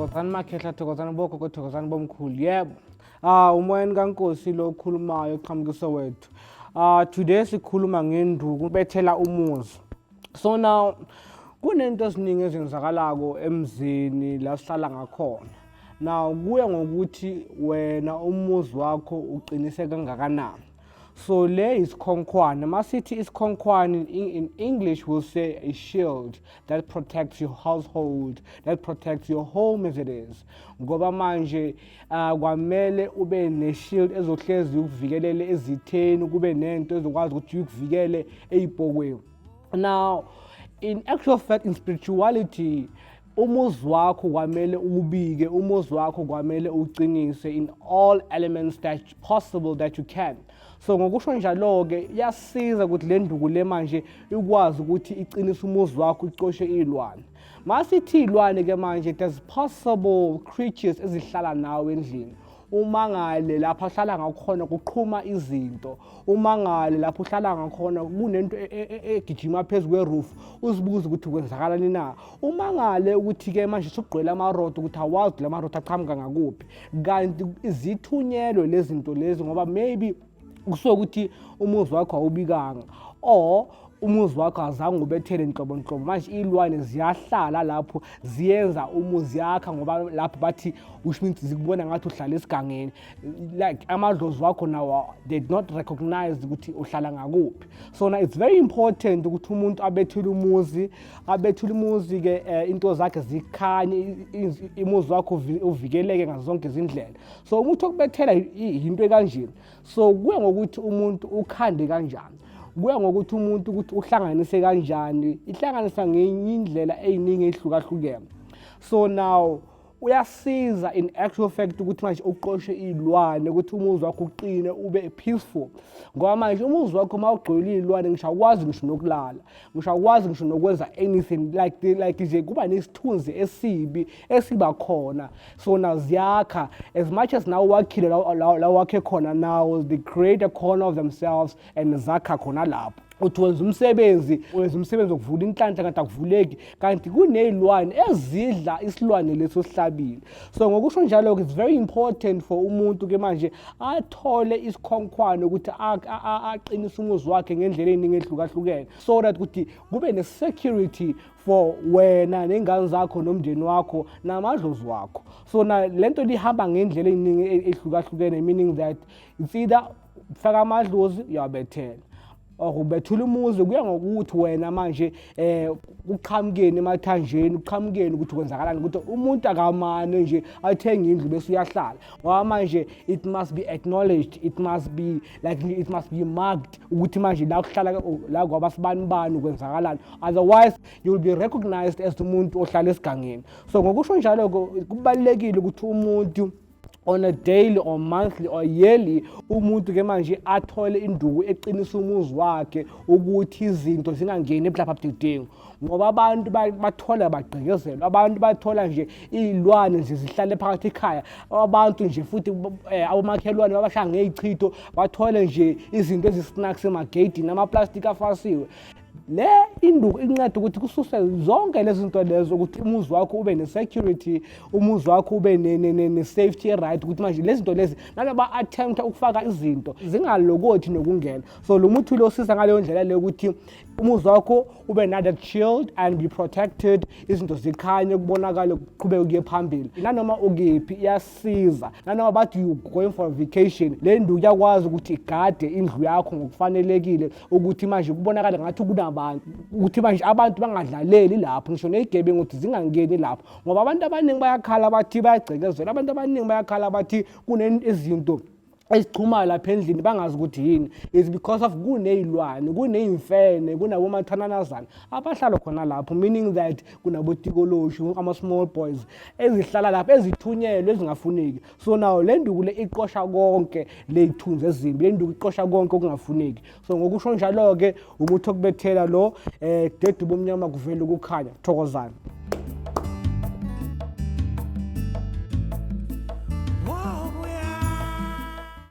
thokozani makhehla thokozani bogogo thokozani bomkhulu yebo umoyane kaNkosi lo okhulumayo eqhamukise wethu today sikhuluma ngenduku bethela umuzi. So now kunento eziningi ezenzakalako emzini la sihlala ngakhona. Now kuya ngokuthi wena umuzi wakho uqinise kangakanani. So le isikhonkwane. Masithi isikhonkwane in English we'll say a shield that protects your household, that protects your home as it is. Ngoba manje kwamele ube ne shield ezohlezi ukuvikelele ezitheni, kube nento ezokwazi ukuthi ukuvikele ezibhokweni. Now in actual fact in spirituality umuzi wakho kwamele ubike, umuzi wakho kwamele uqinise in all elements that possible that you can. So ngokusho njalo ke yasiza ukuthi le nduku le manje ikwazi ukuthi iqinise umuzi wakho iqoshe izilwane. Masithi izilwane ke manje there's possible creatures ezihlala nawe endlini. Umangale lapha hlala ngakhona kuqhuma izinto, umangale lapho hlala ngakhona kunento egijima phezulu kweroof uzibuza ukuthi kwenzakalani na. Umangale ukuthi ke manje sugqwele amarodo ukuthi awazi lamarodo aqhamuka ngakuphi, kanti izithunyelwe lezi zinto lezi ngoba maybe kusokuthi umuzi wakho awubikanga or umuzi wakho azange ubethele inhlobo manje izilwane ziyahlala lapho ziyenza umuzi yakha ngoba lapho bathi ushminti zikubona ngathi uhlala esigangeni, like amadlozi wakho now they did not recognize ukuthi uhlala ngakuphi. So now it's very important ukuthi umuntu abethule umuzi ke into zakhe zikhanye, umuzi wakho uvikeleke ngazonke izindlela. So umuntu okubethela into ekanje, so kuya ngokuthi umuntu ukhande kanjani, kuya ngokuthi umuntu ukuthi uhlanganise kanjani, ihlanganisa ngenye indlela eziningi ezihlukahlukene. So now uyasiza in actual fact ukuthi manje uqoshe izilwane ukuthi umuzi wakho uqine ube peaceful. Ngoba manje umuzi wakho mawugcwele izilwane ngisho akwazi ngisho nokulala, ngisho akwazi ngisho nokwenza anything like nje kuba nesithunzi esiba khona. So now ziyakha as much as now wakhile la wakhe khona now they create a corner of themselves and zakha khona lapho. Uthi wenza umsebenzi wokuvula inhlanhla kanti akuvuleki, kanti kunezilwane ezidla isilwane leso sihlabile. So ngokusho njalo it's very important for umuntu ke manje athole isikhonkwane ukuthi aqinise umuzi wakhe ngendlela eziningi ezihlukahlukene, so that ukuthi kube ne security for wena nengane zakho nomndeni wakho namadlozi wakho. So na lento lihamba ngendlela eziningi ezihlukahlukene, meaning that it's either ufaka amadlozi uyabethela ubethula umuzi, kuya ngokuthi wena manje uqhamukeni emathanjeni, uqhamukeni ukuthi kwenzakalani, ukuthi umuntu akamane nje athenga indlu bese uyahlala. Ngoba manje it must be acknowledged, it must be marked ukuthi manje la kuhlala la kwabasibani ukwenzakalani, otherwise you will be recognized as umuntu ohlala esigangeni. So ngokusho njalo kubalekile ukuthi umuntu on a daily or monthly or yearly umuntu ke manje athole induku eqinisa umuzi wakhe ukuthi izinto zingangeni eblabhabdidingo. Ngoba abantu bathola bagqekezelwa, abantu bathola nje izilwane nje zihlale phakathi ekhaya, abantu nje futhi abomakhelwane babashaya ngezichitho bathole nje izinto ezisnacks emagedini, amaplastic afasiwe. Le induku inceda ukuthi kususe zonke lezi zinto lezo ukuthi umuzi wakho ube ne security, umuzi wakho ube ne safety right, ukuthi manje lezi zinto lezi nalaba attempt ukufaka izinto zingalokothi nokungena. So lo muthi lo sisa ngaleyo ndlela le ukuthi umuzi wakho ube na that shield and be protected, izinto zikhanye kubonakala kuqhubeka kuye phambili. Nanoma ukephi iyasiza, nanoma bathi you going for a vacation, le nduku yakwazi ukuthi igade indlu yakho ngokufanelekile ukuthi manje kubonakala ngathi kunabantu, ukuthi manje abantu bangadlaleli lapho, ngisho nezigebengu ukuthi zingangeni lapho. Ngoba abantu abaningi bayakhala bathi bayagcekezela, abantu abaningi bayakhala bathi kunezinto esichuma lapha endlini bangazi ukuthi yini. It's because of kunezilwane, kunezimfene, kunabomathananazana abahlala khona lapho, meaning that kunabotikoloshu ama small boys ezihlala lapha ezithunyelwe ezingafuneki. So now le nduku le iqosha konke lezithunzi ezimbi, le nduku iqosha konke okungafuneki. So ngokusho njalo ke umuthi okubethela lo dedu bomnyama kuvela ukukhanya. Thokozani.